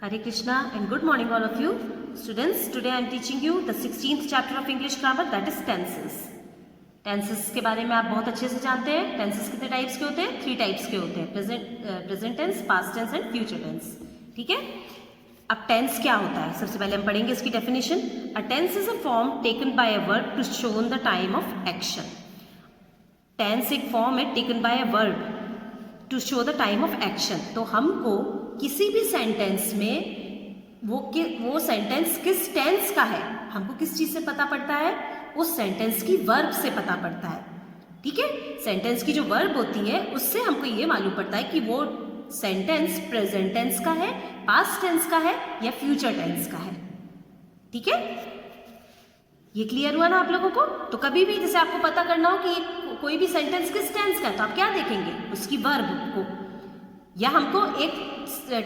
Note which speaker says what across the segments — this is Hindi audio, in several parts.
Speaker 1: Hare Krishna and good morning all of you. Students, today I am teaching you the 16th chapter of English grammar, that is tenses. Tenses के बारे में आप बहुत अच्छे से जानते हैं. टेंसेस कितने टाइप्स के होते हैं? 3 टाइप्स के होते हैं, present tense, past tense and future tense. ठीक है. अब टेंस क्या होता है सबसे पहले हम पढ़ेंगे इसकी definition. A tense is a form taken by a verb to show the time of action. Tense एक फॉर्म है taken by a verb to show the time of action. तो हमको किसी भी सेंटेंस में वो सेंटेंस किस टेंस का है हमको किस चीज से पता पड़ता है? उस सेंटेंस की वर्ब से पता पड़ता है. ठीक है. सेंटेंस की जो वर्ब होती है उससे हमको ये मालूम पड़ता है कि वो सेंटेंस प्रेजेंट टेंस का है, पास्ट टेंस का है या फ्यूचर टेंस का है. ठीक है. ये क्लियर हुआ ना आप लोगों को? तो कभी भी जैसे आपको पता करना हो कि कोई भी सेंटेंस किस टेंस का है तो आप क्या देखेंगे? उसकी वर्ब को. या हमको एक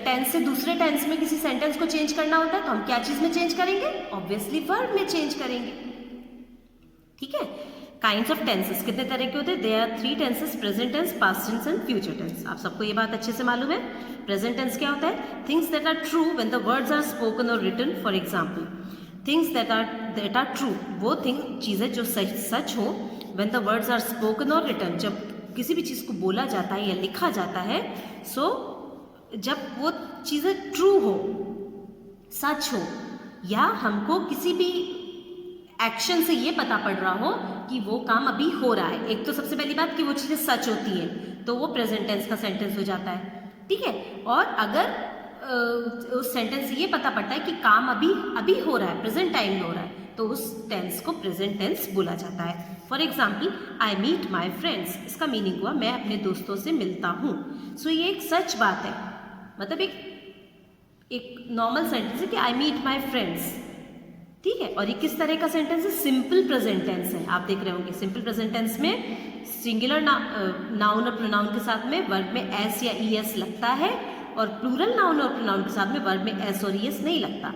Speaker 1: टेंस से दूसरे टेंस में किसी सेंटेंस को चेंज करना होता है तो हम क्या चीज में चेंज करेंगे? ऑब्वियसली वर्ब में चेंज करेंगे. ठीक है. काइंड्स ऑफ टेंसेस कितने तरह के होते हैं? They are 3 tenses, present tense, past tense and future tense. आप सबको ये बात अच्छे से मालूम है. प्रेजेंट टेंस क्या होता है? Things that are true when the words are spoken और written. For example, things that are true, वो चीजें जो सच हो. When the words are spoken और रिटन, जब किसी भी चीज को बोला जाता है या लिखा जाता है, जब वो चीजें ट्रू हो, सच हो, या हमको किसी भी एक्शन से ये पता पड़ रहा हो कि वो काम अभी हो रहा है. एक तो सबसे पहली बात कि वो चीजें सच होती हैं तो वो प्रेजेंट टेंस का सेंटेंस हो जाता है. ठीक है. और अगर उस सेंटेंस से ये पता पड़ता है कि काम अभी हो रहा है, प्रेजेंट टाइम में हो रहा है, तो उस टेंस को प्रेजेंट टेंस बोला जाता है. For example, I meet my friends. इसका मीनिंग हुआ मैं अपने दोस्तों से मिलता हूँ. सो ये एक सच बात है, मतलब एक नॉर्मल सेंटेंस है कि आई मीट माई फ्रेंड्स. ठीक है. और ये किस तरह का सेंटेंस है? सिंपल प्रेजेंट टेंस है. आप देख रहे होंगे सिंपल प्रेजेंट टेंस में सिंगुलर नाउन और प्रोनाउन के साथ में वर्ब में एस या ईएस लगता है, और प्लूरल नाउन और प्रोनाउन के साथ में वर्ब में एस और ईएस नहीं लगता.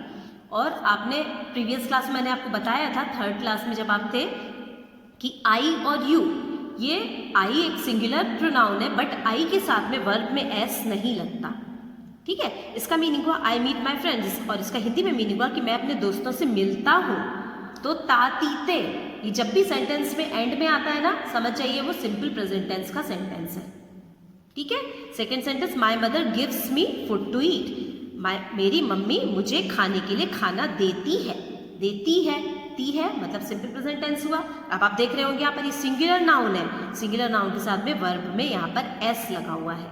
Speaker 1: और आपने प्रीवियस क्लास में मैंने आपको बताया था, 3rd क्लास में जब आप थे, कि आई और यू, ये आई एक सिंगुलर प्रोनाउन है बट आई के साथ में वर्ब में एस नहीं लगता. ठीक है. इसका मीनिंग हुआ आई मीट माई फ्रेंड्स, और इसका हिंदी में मीनिंग हुआ कि मैं अपने दोस्तों से मिलता हूँ. तो तातीते, ये जब भी सेंटेंस में एंड में आता है ना, समझ जाइए वो सिंपल प्रेजेंट टेंस का सेंटेंस है. ठीक है. Second sentence, my mother gives me food to eat. मेरी मम्मी मुझे खाने के लिए खाना देती है. देती है, ती है, मतलब सिंपल प्रेजेंट टेंस हुआ. अब आप देख रहे होंगे यहाँ पर ये सिंगुलर नाउन है. सिंगुलर नाउन के साथ में वर्ब में यहाँ पर एस लगा हुआ है.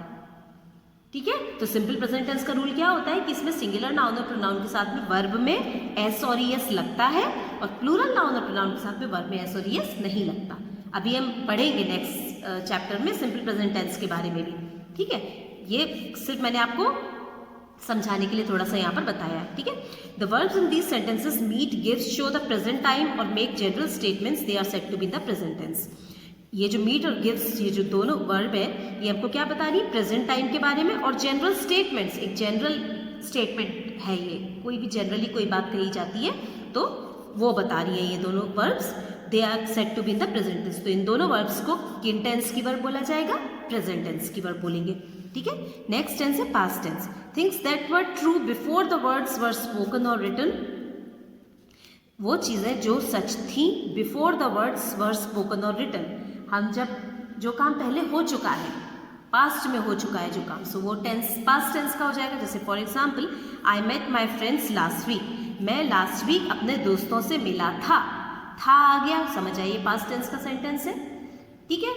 Speaker 1: ठीक है. तो सिंपल प्रेजेंट टेंस का रूल क्या होता है कि इसमें सिंगुलर नाउन और प्रोनाउन के साथ में वर्ब में एस और ईएस लगता है, और प्लूरल नाउन और प्रोनाउन के साथ में वर्ब में एस और ईएस नहीं लगता. अभी हम पढ़ेंगे नेक्स्ट चैप्टर में सिंपल प्रेजेंट टेंस के बारे में भी. ठीक है. ये सिर्फ मैंने आपको समझाने के लिए थोड़ा सा यहाँ पर बताया है. ठीक है. The verbs in these sentences meet, gives, show the present time और make general statements. They are said to be the present tense. ये जो मीट और गिव्स, ये जो दोनों वर्ब है, ये हमको क्या बता रही है? प्रेजेंट टाइम के बारे में. और जनरल स्टेटमेंट्स, एक जनरल स्टेटमेंट है ये, कोई भी जनरली कोई बात कही जाती है तो वो बता रही है ये दोनों verbs. They are said to be in the present tense. तो इन दोनों वर्ब्स को किन टेंस की वर्ब बोला जाएगा? प्रेजेंट टेंस की वर्ब बोलेंगे. ठीक है. नेक्स्ट टेंस है past tense. Things that were true before the words were spoken और रिटन. वो चीजें जो सच थी before the words were spoken और रिटन. हम जब जो काम पहले हो चुका है, पास्ट में हो चुका है जो काम, सो वो टेंस पास्ट टेंस का हो जाएगा. जैसे for example, I met my friends last week. मैं लास्ट वीक अपने दोस्तों से मिला था. था आ गया, समझ आइए पास्ट टेंस का सेंटेंस है. ठीक है.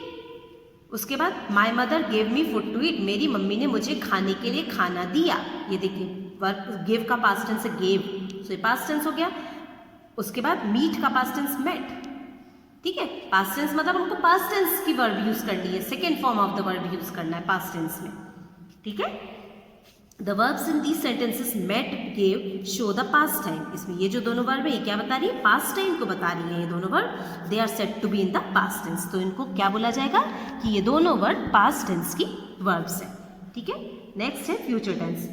Speaker 1: उसके बाद, my mother gave me food to eat. मेरी मम्मी ने मुझे खाने के लिए खाना दिया. ये देखिए वर्ब गिव का पास्ट टेंस है गेव, सो ये पास्ट टेंस हो गया. उसके बाद मीट का पास्ट टेंस मेट. ठीक है. पास्ट टेंस मतलब हमको पास्ट टेंस की वर्ब यूज करनी है, second form of the verb use करना है पास्ट टेंस में. ठीक है. The verbs in these sentences met, gave, show the past time. इसमें ये जो दोनों वर्ब है ये क्या बता रही है? पास्ट टाइम को बता रही है ये दोनों verb. They are said to be in the past tense. तो इनको क्या बोला जाएगा कि ये दोनों वर्ब पास्ट टेंस की वर्ब्स है. ठीक है. नेक्स्ट है future tense.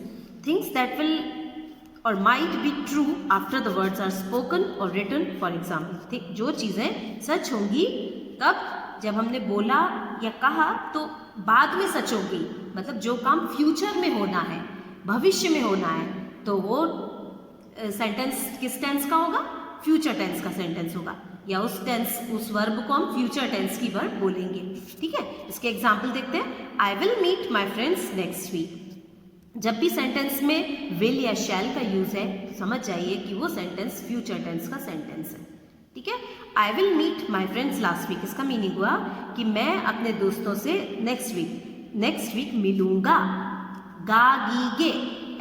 Speaker 1: Things that will or might be true after the words are spoken और रिटन. फॉर एग्जाम्पल, जो चीजें सच होंगी तब जब हमने बोला या कहा तो बाद में सच होगी, मतलब जो काम फ्यूचर में होना है, भविष्य में होना है, तो वो सेंटेंस किस टेंस का होगा? फ्यूचर टेंस का सेंटेंस होगा, या उस वर्ब को हम फ्यूचर टेंस की वर्ब बोलेंगे। ठीक है, इसके एग्जाम्पल देखते हैं। I will meet my friends next week. जब भी सेंटेंस में विल या शैल का यूज है तो समझ जाइए कि वो सेंटेंस फ्यूचर टेंस का सेंटेंस है। ठीक है, I will meet my friends last week, इसका मीनिंग हुआ कि मैं अपने दोस्तों से नेक्स्ट वीक मिलूंगा। गा गी गे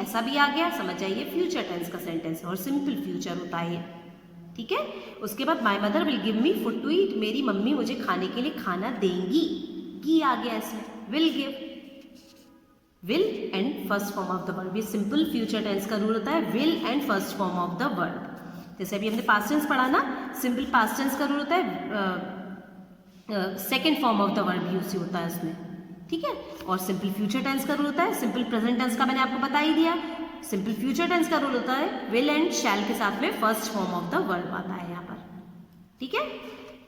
Speaker 1: ऐसा भी आ गया, समझ जाइए फ्यूचर टेंस का सेंटेंस और सिंपल फ्यूचर होता है। ठीक है, उसके बाद my mother will give me food to eat, मेरी मम्मी मुझे खाने के लिए खाना देंगी। की आ गया इसमें, will give, will and first form of the verb. ये सिंपल फ्यूचर टेंस का रूल होता है, will and first form of the verb. जैसे अभी हमने पास्ट टेंस पढ़ा ना, सिंपल पास्ट टेंस का रूल होता है second form of the verb use होता है उसमें। ठीक है, और सिंपल फ्यूचर टेंस का रूल होता है, सिंपल प्रेजेंट टेंस का मैंने आपको बता ही दिया। सिंपल फ्यूचर टेंस का रूल होता है विल एंड शैल के साथ में first form of the verb आता है यहाँ पर। ठीक है,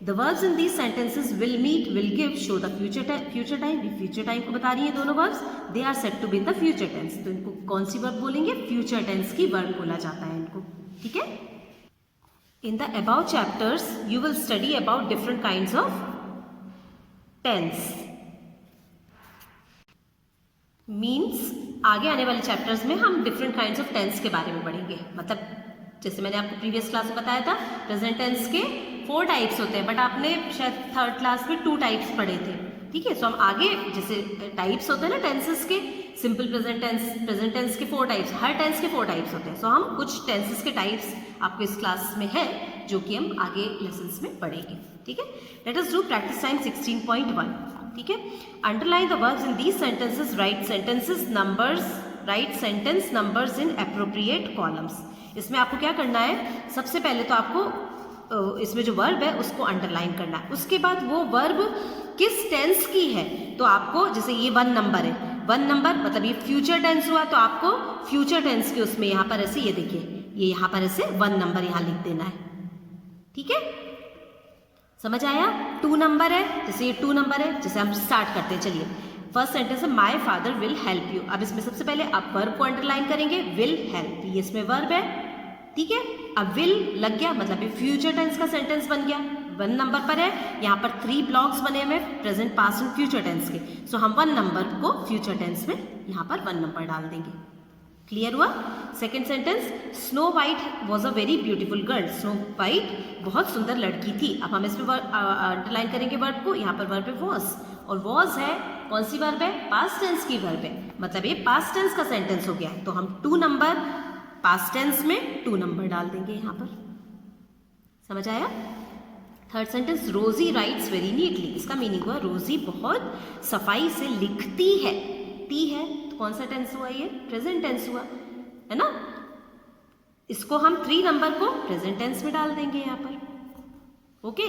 Speaker 1: the verbs in these sentences will meet, will give show the future time. Future time को बता रही है दोनों verbs, they are set to be in the future tense. तो इनको कौन सी वर्ब बोलेंगे? फ्यूचर टेंस की वर्ब बोला जाता है इनको। ठीक है, in the about chapters you will study about different kinds of tense. Means आगे आने वाले चैप्टर्स में हम डिफरेंट काइंड्स ऑफ टेंस के बारे में पढ़ेंगे। मतलब जैसे मैंने आपको प्रीवियस क्लास में बताया था, प्रेजेंट टेंस के 4 टाइप्स होते हैं, बट आपने शायद 3rd क्लास में 2 टाइप्स पढ़े थे। ठीक है, सो हम आगे जैसे टाइप्स होते हैं ना टेंसेस के, सिंपल प्रेजेंट टेंस के 4 टाइप्स, हर टेंस के 4 टाइप्स होते हैं। सो हम कुछ टेंसेस के टाइप्स आपको इस क्लास में है जो कि हम आगे लेसन्स में पढ़ेंगे। ठीक है, let us do practice time 16.1। ठीक है, underline the verbs in these sentences, right sentence numbers in appropriate columns. इसमें आपको क्या करना है? सबसे पहले तो आपको इसमें जो वर्ब है उसको अंडरलाइन करना है। उसके बाद वो वर्ब किस टेंस की है, तो आपको जैसे ये 1 नंबर है, 1 नंबर मतलब ये फ्यूचर टेंस हुआ, तो आपको फ्यूचर टेंस के उसमें यहाँ पर ऐसे, ये देखिए ये यहाँ पर ऐसे 1 नंबर यहाँ लिख देना है। ठीक है, समझ आया? 2 नंबर है, जैसे ये 2 नंबर है, जैसे हम स्टार्ट करते हैं। चलिए, फर्स्ट सेंटेंस है my father will help you. अब इसमें सबसे पहले आप वर्ब को अंडरलाइन करेंगे, विल हेल्प, ये इसमें वर्ब है। ठीक है, अब विल लग गया मतलब ये फ्यूचर टेंस का सेंटेंस बन गया, 1 नंबर पर है। यहाँ पर 3 ब्लॉक्स बने हुए present, past and future tense के। सो हम 1 नंबर को फ्यूचर टेंस में यहाँ पर 1 नंबर डाल देंगे। क्लियर हुआ? Second sentence, snow white was a very beautiful girl. Snow white बहुत सुंदर लड़की थी। अब हम इसमें अंडरलाइन करेंगे वर्ब को, यहाँ पर वर्ब है वॉज, और वॉज है कौन सी वर्ब है? पास्ट टेंस की वर्ब है, मतलब ये पास्ट टेंस का सेंटेंस हो गया। तो हम 2 नंबर पास्ट टेंस में 2 नंबर डाल देंगे यहाँ पर। समझ आया? थर्ड सेंटेंस, रोजी राइट्स वेरी नीटली। इसका मीनिंग हुआ रोजी बहुत सफाई से लिखती है। टी है तो कौन सा टेंस हुआ? ये प्रेजेंट टेंस हुआ, है ना। इसको हम 3 नंबर को प्रेजेंट टेंस में डाल देंगे यहाँ पर। Okay,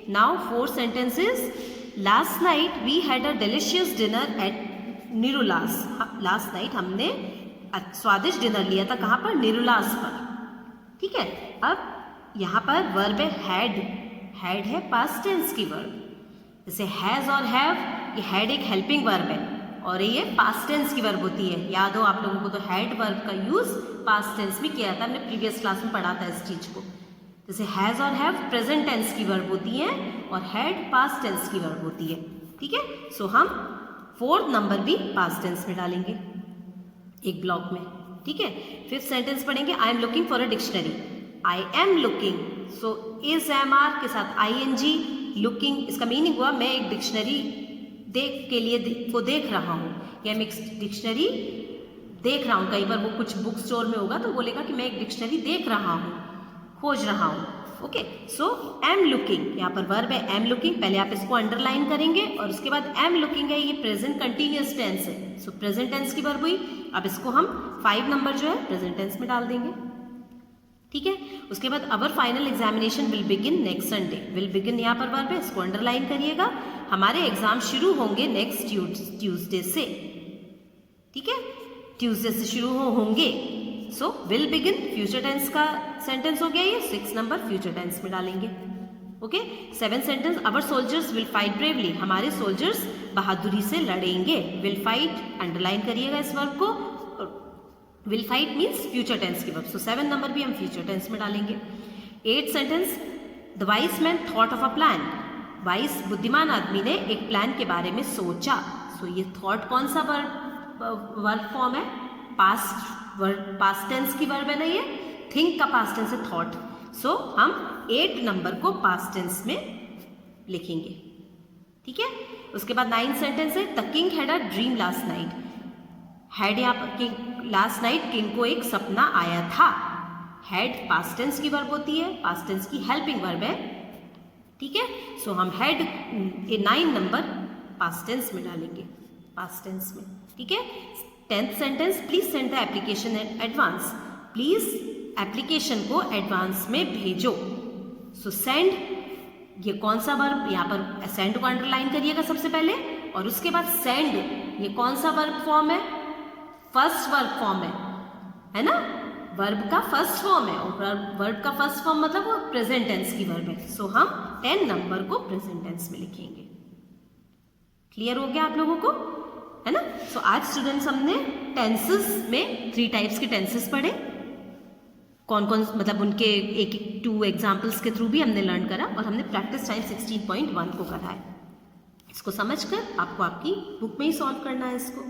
Speaker 1: now 4 sentences. Last night we had a delicious dinner at Nirula's. Last night हमने स्वादिष्ट डिनर लिया था, कहाँ पर? निरुलास पर। ठीक है, अब यहाँ पर वर्ब है हैड। हैड है पास्ट टेंस की वर्ब, जैसे हैज और हैव, ये हैड एक हेल्पिंग वर्ब है और ये पास्ट टेंस की वर्ब होती है। याद हो आप लोगों को तो हैड वर्ब का यूज पास्ट टेंस में किया था, हमने प्रीवियस क्लास में पढ़ा था इस चीज को। जैसे हैज और हैव प्रेजेंट टेंस की वर्ब होती है और हैड पास्ट टेंस की वर्ब होती है। ठीक है, सो हम 4th नंबर भी पास्ट टेंस में डालेंगे एक ब्लॉक में। ठीक है, 5th सेंटेंस पढ़ेंगे, I am looking for a dictionary. I am looking, so is am are के साथ ING, लुकिंग, इसका मीनिंग हुआ मैं एक डिक्शनरी देख रहा हूँ, या मैं एक डिक्शनरी देख रहा हूँ। कई बार वो कुछ बुक स्टोर में होगा तो बोलेगा कि मैं एक डिक्शनरी देख रहा हूँ, खोज रहा हूँ। ओके, सो एम लुकिंग, यहाँ पर वर्ब है एम लुकिंग। पहले आप इसको अंडरलाइन करेंगे और उसके बाद एम लुकिंग है, ये प्रेजेंट कंटिन्यूअस टेंस है, सो प्रेजेंट टेंस की वर्ब हुई। अब इसको हम 5 नंबर जो है प्रेजेंट टेंस में डाल देंगे। ठीक है, उसके बाद our final examination will begin next Sunday. Will begin यहाँ पर वर्ब है, इसको अंडरलाइन करिएगा। हमारे एग्जाम शुरू होंगे नेक्स्ट ट्यूसडे से। ठीक है, ट्यूसडे से शुरू होंगे। So will begin future tense का सेंटेंस हो गया ये, 6 नंबर फ्यूचर टेंस में डालेंगे। Okay, 7th sentence, our soldiers will fight bravely. हमारे सोल्जर्स बहादुरी से लड़ेंगे। विल फाइट अंडरलाइन करिएगा इस वर्ब को, will fight means future tense के वर्ब, सो 7 नंबर भी हम फ्यूचर टेंस में डालेंगे। 8th sentence, the wise man thought of a plan, wise बुद्धिमान आदमी ने एक प्लान के बारे में सोचा। सो ये थॉट कौन सा वर्ब फॉर्म है, पास्ट टेंस की वर्ब है ना ये, थिंक का पास्ट टेंस है थॉट, सो हम 8 नंबर को पास्ट टेंस में लिखेंगे, ठीक है। उसके बाद 9th सेंटेंस है, the king had a dream last night, had यहाँ पर लास्ट नाइट किंग को एक सपना आया था। हैड पास्ट टेंस की वर्ब होती है, पास्ट टेंस की हेल्पिंग वर्ब है, ठीक है। सो हम हैड 9 नंबर पास्ट टेंस में डालेंगे, पास्ट टेंस में, ठीक है। 10th sentence, please send the application in advance, please application को एडवांस में भेजो। सो सेंड, ये कौन सा वर्ब, यहाँ पर सेंड को अंडरलाइन करिएगा सबसे पहले, और उसके बाद सेंड, ये कौन सा वर्ब फॉर्म है, फर्स्ट वर्ब फॉर्म है ना, वर्ब का फर्स्ट फॉर्म है, और वर्ब का फर्स्ट फॉर्म मतलब वो प्रेजेंट टेंस की वर्ब है। सो हम 10 नंबर को प्रेजेंट टेंस में लिखेंगे। क्लियर हो गया आप लोगों को, है ना। सो आज स्टूडेंट्स हमने टेंसेस में 3 टाइप्स के टेंसेस पढ़े, कौन कौन, मतलब उनके एक 2 एग्जाम्पल्स के थ्रू भी हमने लर्न करा, और हमने प्रैक्टिस टाइम 16.1 को करा है। इसको समझकर आपको आपकी बुक में ही सॉल्व करना है इसको,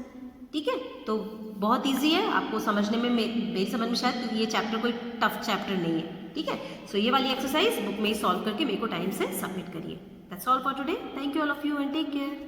Speaker 1: ठीक है। तो बहुत इजी है, आपको समझने में, मेरी समझ में शायद ये चैप्टर कोई टफ चैप्टर नहीं है, ठीक है। सो ये वाली एक्सरसाइज बुक में ही सॉल्व करके मेरे को टाइम से सबमिट करिए। That's all for today, thank you all of you and take care.